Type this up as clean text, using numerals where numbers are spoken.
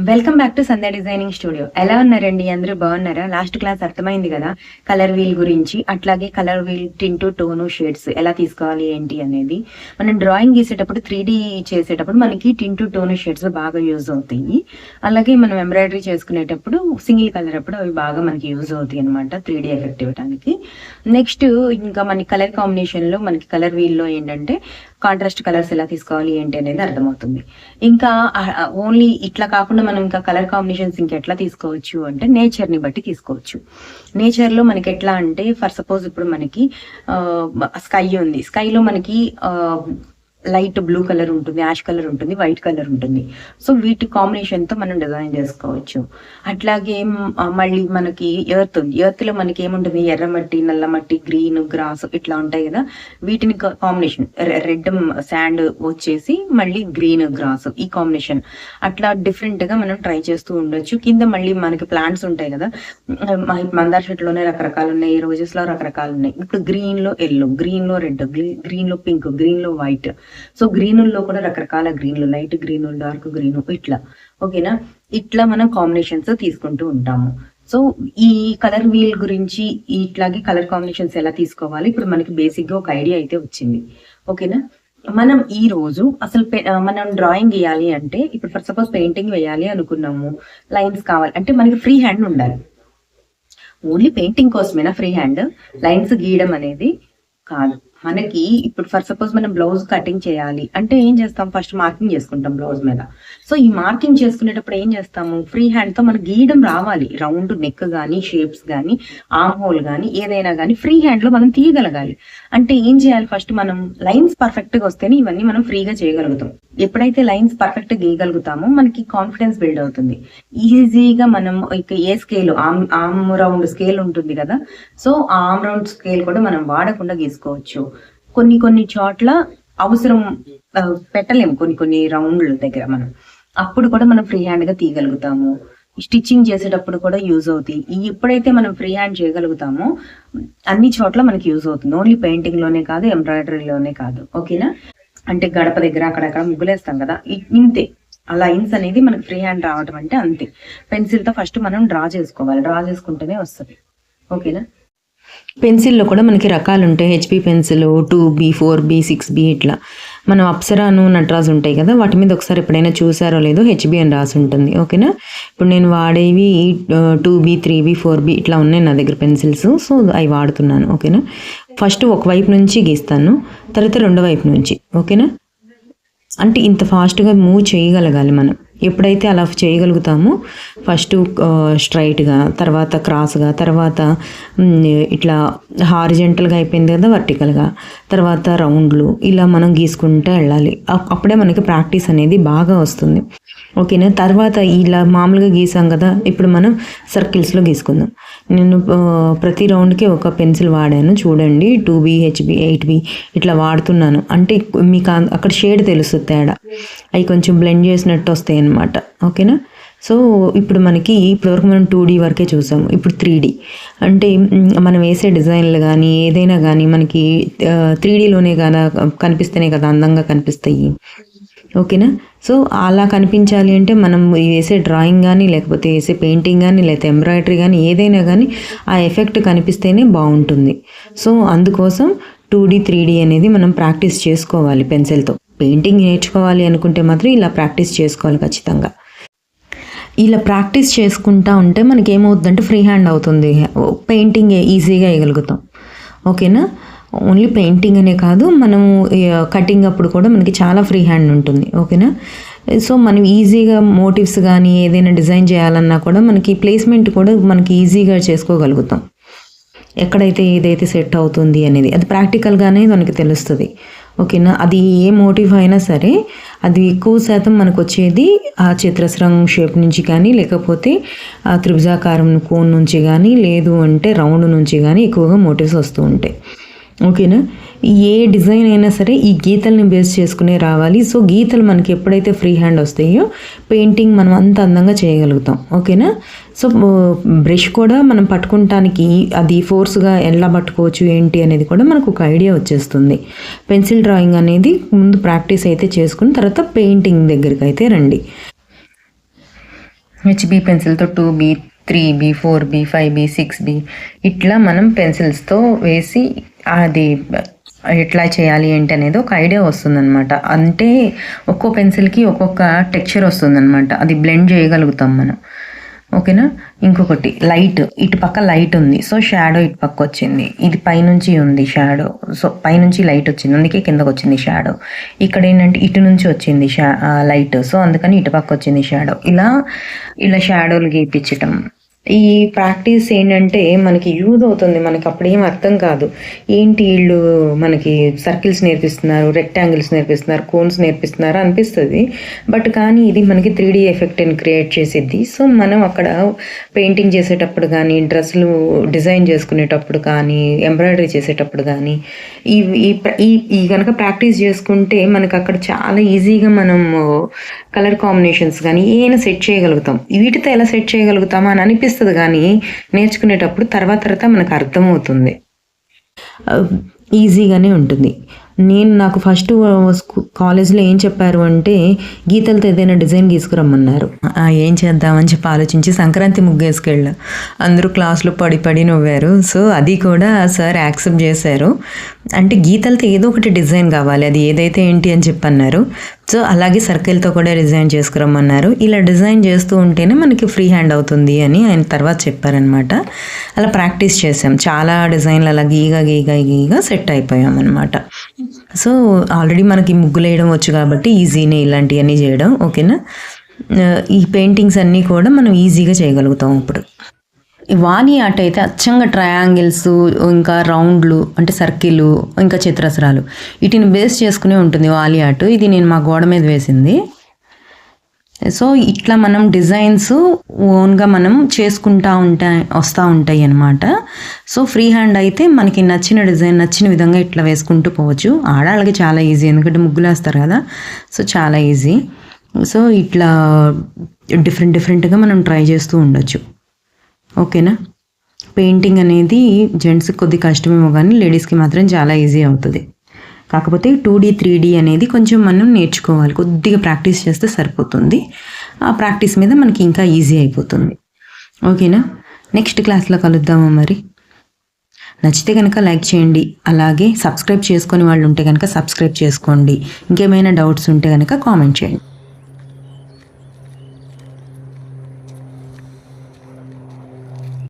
Welcome back to Sandhya designing studio. ఎలా ఉన్నారండి? అందరూ బాగున్నారా? లాస్ట్ క్లాస్ అర్థమైంది కదా కలర్ వీల్ గురించి. అట్లాగే కలర్ వీల్ టింటు టోను షేడ్స్ ఎలా తీసుకోవాలి ఏంటి అనేది. మనం డ్రాయింగ్ గీసేటప్పుడు 3D చేసేటప్పుడు మనకి టింటు టోను షేడ్స్ బాగా యూజ్ అవుతాయి. అలాగే మనం ఎంబ్రాయిడరీ చేసుకునేటప్పుడు సింగిల్ కలర్ అప్పుడు అవి బాగా మనకి యూజ్ అవుతాయి అనమాట 3D ఎఫెక్ట్ ఇవ్వడానికి. నెక్స్ట్ ఇంకా మనకి కలర్ కాంబినేషన్ లో మనకి కలర్ వీల్ లో ఏంటంటే కాంట్రాస్ట్ కలర్స్ ఎలా తీసుకోవాలి ఏంటి అనేది అర్థమవుతుంది. ఇంకా ఓన్లీ ఇట్లా కాకుండా మనం ఇంకా కలర్ కాంబినేషన్స్ ఇంకా ఎట్లా తీసుకోవచ్చు అంటే నేచర్ ని బట్టి తీసుకోవచ్చు. నేచర్ లో మనకి ఎట్లా అంటే ఫర్ సపోజ్ ఇప్పుడు మనకి స్కై ఉంది. స్కైలో మనకి లైట్ బ్లూ కలర్ ఉంటుంది, యాష్ కలర్ ఉంటుంది, వైట్ కలర్ ఉంటుంది. సో వీటి కాంబినేషన్ తో మనం డిజైన్ చేసుకోవచ్చు. అట్లాగే మళ్ళీ మనకి ఎర్త్ ఉంది. ఎర్త్ లో మనకి ఏముంటుంది? ఎర్రమట్టి, నల్లమట్టి, గ్రీన్, గ్రాస్ ఇట్లా ఉంటాయి కదా. వీటిని కాంబినేషన్ రెడ్ శాండ్ వచ్చేసి మళ్ళీ గ్రీన్ గ్రాస్ ఈ కాంబినేషన్ అట్లా డిఫరెంట్ గా మనం ట్రై చేస్తూ ఉండొచ్చు. కింద మళ్ళీ మనకి ప్లాంట్స్ ఉంటాయి కదా. మందార చెట్లోనే రకరకాలు ఉన్నాయి, రోజెస్ లో రకరకాలు ఉన్నాయి. ఇప్పుడు గ్రీన్ లో ఎల్లో, గ్రీన్ లో రెడ్, గ్రీన్ లో పింక్, గ్రీన్ లో వైట్. సో గ్రీనుల్లో కూడా రకరకాల గ్రీన్లు, లైట్ గ్రీన్, డార్క్ గ్రీన్ ఇట్లా. ఓకేనా? ఇట్లా మనం కాంబినేషన్స్ తీసుకుంటూ ఉంటాము. సో ఈ కలర్ వీల్ గురించి ఇట్లాగే కలర్ కాంబినేషన్స్ ఎలా తీసుకోవాలి ఇప్పుడు మనకి బేసిక్ గా ఒక ఐడియా అయితే వచ్చింది. ఓకేనా? మనం ఈ రోజు అసలు మనం డ్రాయింగ్ వేయాలి అంటే ఇప్పుడు ఫర్ సపోజ్ పెయింటింగ్ వేయాలి అనుకున్నాము, లైన్స్ కావాలి అంటే మనకి ఫ్రీ హ్యాండ్ ఉండాలి. ఓన్లీ పెయింటింగ్ కోసమేనా ఫ్రీ హ్యాండ్? లైన్స్ గీయడం అనేది కాదు. మనకి ఇప్పుడు ఫర్ సపోజ్ మనం బ్లౌజ్ కటింగ్ చేయాలి అంటే ఏం చేస్తాం? ఫస్ట్ మార్కింగ్ చేసుకుంటాం బ్లౌజ్ మీద. సో ఈ మార్కింగ్ చేసుకునేటప్పుడు ఏం చేస్తాము? ఫ్రీ హ్యాండ్ తో మనకి గీయడం రావాలి. రౌండ్ నెక్ గానీ, షేప్స్ గానీ, ఆర్మ్ హోల్ గానీ ఏదైనా గానీ ఫ్రీ హ్యాండ్ లో మనం తీయగలగాలి. అంటే ఏం చేయాలి? ఫస్ట్ మనం లైన్స్ పర్ఫెక్ట్ గా వస్తేనే ఇవన్నీ మనం ఫ్రీగా చేయగలుగుతాం. ఎప్పుడైతే లైన్స్ పర్ఫెక్ట్ గీయగలుగుతామో మనకి కాన్ఫిడెన్స్ బిల్డ్ అవుతుంది. ఈజీగా మనం ఏ స్కేల్, ఆర్మ్ రౌండ్ స్కేల్ ఉంటుంది కదా. సో ఆ ఆర్మ్ రౌండ్ స్కేల్ కూడా మనం వాడకుండా గీసుకోవచ్చు. కొన్ని చోట్ల అవసరం పెట్టలేము కొన్ని రౌండ్ల దగ్గర మనం, అప్పుడు కూడా మనం ఫ్రీ హ్యాండ్ గా తీయగలుగుతాము. స్టిచ్చింగ్ చేసేటప్పుడు కూడా యూజ్ అవుతాయి. ఎప్పుడైతే మనం ఫ్రీ హ్యాండ్ చేయగలుగుతామో అన్ని చోట్ల మనకి యూజ్ అవుతుంది. ఓన్లీ పెయింటింగ్ లోనే కాదు, ఎంబ్రాయిడరీలోనే కాదు. ఓకేనా? అంటే గడప దగ్గర అక్కడక్కడ ముగ్గులేస్తాం కదా, ఇంతే. ఆ లైన్స్ అనేది మనకి ఫ్రీ హ్యాండ్ రావడం అంటే అంతే. పెన్సిల్ తో ఫస్ట్ మనం డ్రా చేసుకోవాలి. డ్రా చేసుకుంటేనే వస్తుంది. ఓకేనా? పెన్సిల్లో కూడా మనకి రకాలు ఉంటాయి. HB pencil 2B, 4B, 6B ఇట్లా. మనం అప్సరాను, నటరాజ్ ఉంటాయి కదా, వాటి మీద ఒకసారి ఎప్పుడైనా చూసారో లేదో హెచ్బి అని రాసి ఉంటుంది. ఓకేనా? ఇప్పుడు నేను వాడేవి 2B, 3B, 4B ఇట్లా ఉన్నాయి నా దగ్గర పెన్సిల్స్. సో అవి వాడుతున్నాను. ఓకేనా? ఫస్ట్ ఒకవైపు నుంచి గీస్తాను, తర్వాత రెండో వైపు నుంచి. ఓకేనా? అంటే ఇంత ఫాస్ట్గా మూవ్ చేయగలగాలి మనం. ఎప్పుడైతే అలా చేయగలుగుతామో ఫస్ట్ స్ట్రైట్గా, తర్వాత క్రాస్గా, తర్వాత ఇట్లా హారిజెంటల్గా అయిపోయింది కదా, వర్టికల్గా, తర్వాత రౌండ్లు ఇలా మనం గీసుకుంటూ వెళ్ళాలి. అప్పుడే మనకి ప్రాక్టీస్ అనేది బాగా వస్తుంది. ఓకేనా? తర్వాత ఇలా మామూలుగా గీసాం కదా, ఇప్పుడు మనం సర్కిల్స్లో గీసుకుందాం. నేను ప్రతి రౌండ్కి ఒక పెన్సిల్ వాడాను చూడండి. 2B, HB, 8B ఇట్లా వాడుతున్నాను. అంటే మీకు అక్కడ షేడ్ తెలుస్తుంది తేడా. అవి కొంచెం బ్లెండ్ చేసినట్టు వస్తాయి అన్నమాట. ఓకేనా? సో ఇప్పుడు మనకి ఇప్పటివరకు మనం 2D వరకే చూసాము. ఇప్పుడు 3D అంటే మనం వేసే డిజైన్లు కానీ ఏదైనా కానీ మనకి 3Dలోనే కదా కనిపిస్తేనే కదా అందంగా కనిపిస్తాయి. ఓకేనా? సో అలా కనిపించాలి అంటే మనం వేసే డ్రాయింగ్ కానీ, లేకపోతే వేసే పెయింటింగ్ కానీ, లేకపోతే ఎంబ్రాయిడరీ కానీ ఏదైనా కానీ ఆ ఎఫెక్ట్ కనిపిస్తేనే బాగుంటుంది. సో అందుకోసం 2D, 3D అనేది మనం ప్రాక్టీస్ చేసుకోవాలి పెన్సిల్తో. పెయింటింగ్ నేర్చుకోవాలి అనుకుంటే మాత్రం ఇలా ప్రాక్టీస్ చేసుకోవాలి ఖచ్చితంగా. ఇలా ప్రాక్టీస్ చేసుకుంటా ఉంటే మనకి ఏమవుతుందంటే ఫ్రీ హ్యాండ్ అవుతుంది. పెయింటింగ్ ఈజీగా వేయగలుగుతాం. ఓకేనా? ఓన్లీ పెయింటింగ్ అనే కాదు, మనము కటింగ్ అప్పుడు కూడా మనకి చాలా ఫ్రీ హ్యాండ్ ఉంటుంది. ఓకేనా? సో మనం ఈజీగా మోటివ్స్ కానీ ఏదైనా డిజైన్ చేయాలన్నా కూడా మనకి ప్లేస్మెంట్ కూడా మనకి ఈజీగా చేసుకోగలుగుతాం. ఎక్కడైతే ఏదైతే సెట్ అవుతుంది అనేది అది ప్రాక్టికల్గానే మనకి తెలుస్తుంది. ఓకేనా? అది ఏ మోటివ్ అయినా సరే అది ఎక్కువ శాతం మనకు వచ్చేది ఆ చతురస్రం షేప్ నుంచి కానీ, లేకపోతే ఆ త్రిభుజాకారం కోన్ నుంచి కానీ, లేదు అంటే రౌండ్ నుంచి కానీ ఎక్కువగా మోటివ్స్ వస్తూ ఉంటాయి. ఓకేనా. ఏ డిజైన్ అయినా సరే ఈ గీతల్ని బేస్ చేసుకునే రావాలి. సో గీతలు మనకి ఎప్పుడైతే ఫ్రీ హ్యాండ్ వస్తాయో పెయింటింగ్ మనం అంత అందంగా చేయగలుగుతాం. ఓకేనా. సో బ్రష్ కూడా మనం పట్టుకుంటానికి అది ఫోర్స్గా ఎలా పట్టుకోవచ్చు ఏంటి అనేది కూడా మనకు ఒక ఐడియా వచ్చేస్తుంది. పెన్సిల్ డ్రాయింగ్ అనేది ముందు ప్రాక్టీస్ అయితే చేసుకుని తర్వాత పెయింటింగ్ దగ్గరికి అయితే రండి. HB పెన్సిల్తో 2B 3B 4B 5B 6B ఇట్లా మనం పెన్సిల్స్తో వేసి అది ఎట్లా చేయాలి ఏంటి అనేది ఒక ఐడియా వస్తుందన్నమాట. అంటే ఒక్కో పెన్సిల్కి ఒక్కొక్క టెక్స్చర్ వస్తుందన్నమాట. అది బ్లెండ్ చేయగలుగుతాం మనం. ఓకేనా. ఇంకొకటి లైట్, ఇటు పక్క లైట్ ఉంది, సో షాడో ఇటు పక్క వచ్చింది. ఇది పైనుంచి ఉంది షాడో, సో పైనుంచి లైట్ వచ్చింది, అందుకే కిందకు వచ్చింది షాడో. ఇక్కడ ఏంటంటే ఇటు నుంచి వచ్చింది లైట్, సో అందుకని ఇటు పక్క వచ్చింది షాడో. ఇలా షాడోలు గీపించటం. ఈ ప్రాక్టీస్ ఏంటంటే మనకి యూజ్ అవుతుంది. మనకి అప్పుడేం అర్థం కాదు, ఏంటి వీళ్ళు మనకి సర్కిల్స్ నేర్పిస్తున్నారు, రెక్టాంగిల్స్ నేర్పిస్తున్నారు, కోన్స్ నేర్పిస్తున్నారు అనిపిస్తుంది. బట్ కానీ ఇది మనకి 3D ఎఫెక్ట్ని క్రియేట్ చేసిద్ది. సో మనం అక్కడ పెయింటింగ్ చేసేటప్పుడు కానీ, డ్రెస్సులు డిజైన్ చేసుకునేటప్పుడు కానీ, ఎంబ్రాయిడరీ చేసేటప్పుడు కానీ ఈ కనుక ప్రాక్టీస్ చేసుకుంటే మనకు అక్కడ చాలా ఈజీగా మనం కలర్ కాంబినేషన్స్ కానీ ఏమైనా సెట్ చేయగలుగుతాం. వీటితో ఎలా సెట్ చేయగలుగుతామా అని అనిపిస్తుంది, కానీ నేర్చుకునేటప్పుడు తర్వాత మనకు అర్థమవుతుంది, ఈజీగానే ఉంటుంది. నాకు ఫస్ట్ కాలేజ్లో ఏం చెప్పారు అంటే గీతలతో ఏదైనా డిజైన్ గీసుకురమ్మన్నారు. ఏం చేద్దామని చెప్పి ఆలోచించి సంక్రాంతి ముగ్గేసుకెళ్ళా. అందరూ క్లాస్లో పడి నవ్వారు. సో అది కూడా సార్ యాక్సెప్ట్ చేశారు. అంటే గీతలతో ఏదో ఒకటి డిజైన్ కావాలి, అది ఏదైతే ఏంటి అని చెప్పన్నారు. సో అలాగే సర్కిల్తో కూడా డిజైన్ చేసుకురమ్మన్నారు. ఇలా డిజైన్ చేస్తూ ఉంటేనే మనకి ఫ్రీ హ్యాండ్ అవుతుంది అని ఆయన తర్వాత చెప్పారనమాట. అలా ప్రాక్టీస్ చేసాం, చాలా డిజైన్లు అలా గీగా సెట్ అయిపోయాం అనమాట. సో ఆల్రెడీ మనకి ముగ్గులు వేయడం వచ్చు కాబట్టి ఈజీనే ఇలాంటివన్నీ చేయడం. ఓకేనా. ఈ పెయింటింగ్స్ అన్నీ కూడా మనం ఈజీగా చేయగలుగుతాం. ఇప్పుడు వాణి ఆర్ట్ అయితే అచ్చంగా ట్రయాంగిల్స్, ఇంకా రౌండ్లు అంటే సర్కిల్, ఇంకా చతురస్రాలు వీటిని బేస్ చేసుకునే ఉంటుంది వాలి ఆర్ట్. ఇది నేను మా గోడ మీద వేసింది. సో ఇట్లా మనం డిజైన్స్ ఓన్గా మనం చేసుకుంటూ వస్తూ ఉంటాయి అన్నమాట. సో ఫ్రీ హ్యాండ్ అయితే మనకి నచ్చిన డిజైన్ నచ్చిన విధంగా ఇట్లా వేసుకుంటూ పోవచ్చు. ఆడవాళ్ళకి చాలా ఈజీ, ఎందుకంటే ముగ్గులు వేస్తారు కదా, సో చాలా ఈజీ. సో ఇట్లా డిఫరెంట్గా మనం ట్రై చేస్తూ ఉండొచ్చు. ఓకేనా. పెయింటింగ్ అనేది జెంట్స్కి కొద్ది కష్టమేమో కానీ లేడీస్కి మాత్రం చాలా ఈజీ అవుతుంది. కాకపోతే 2D 3D అనేది కొంచెం మనం నేర్చుకోవాలి, కొద్దిగా ప్రాక్టీస్ చేస్తే సరిపోతుంది. ఆ ప్రాక్టీస్ మీద మనకి ఇంకా ఈజీ అయిపోతుంది. ఓకేనా. నెక్స్ట్ క్లాస్లో కలుద్దాము. మరి నచ్చితే కనుక లైక్ చేయండి, అలాగే సబ్స్క్రైబ్ చేసుకొని వాళ్ళు ఉంటే కనుక సబ్స్క్రైబ్ చేసుకోండి. ఇంకేమైనా డౌట్స్ ఉంటే కనుక కామెంట్ చేయండి.